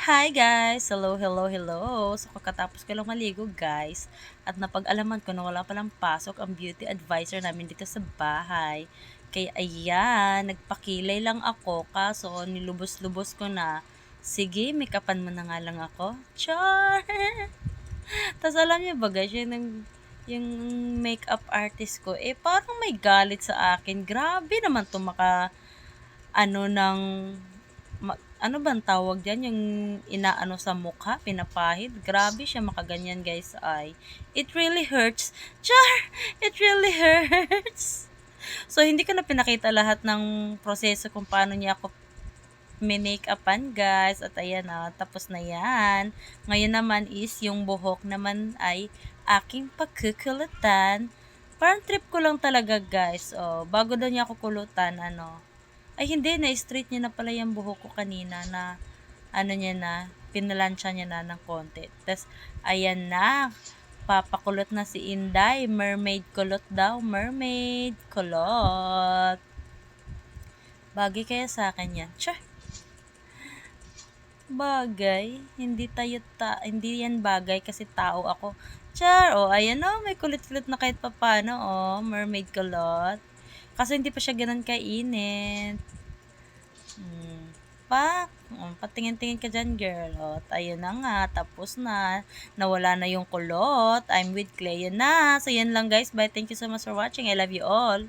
Hi guys! Hello, hello, hello! So kakatapos ko lang maligo guys at napag-alaman ko na wala palang pasok ang beauty advisor namin dito sa bahay. Kaya ayan, nagpakilay lang ako kaso nilubos-lubos ko na. Sige, make-upan mo na nga lang ako. Char! Tapos alam niyo ba guys, yung makeup artist ko, parang may galit sa akin. Grabe naman to ano ng ano bang tawag diyan, yung inaano sa mukha, pinapahid. Grabe siya makaganyan guys ay. It really hurts. Char! It really hurts. So, hindi ko na pinakita lahat ng proseso kung paano niya ako minake-upan guys. At ayan na, tapos na yan. Ngayon naman is yung buhok naman ay aking pagkukulutan. Parang trip ko lang talaga guys. Oh, bago daw niya ako kulutan, ay hindi, na-straight niya na pala yung buhok ko kanina na niya na, pinalansya niya na ng konti. Tapos, ayan na, papakulot na si Inday. Mermaid kulot daw, mermaid kulot. Bagay kaya sa akin yan. Tsa! Bagay, hindi yan bagay kasi tao ako. Char, ayan may kulit-kulit na kahit papano, mermaid kulot. Kasi hindi pa siya ganun kainit. Patingin-tingin ka dyan, girl. Ayun na nga, tapos na. Nawala na yung kulot. I'm with Cleo na. So, yan lang guys. Bye. Thank you so much for watching. I love you all.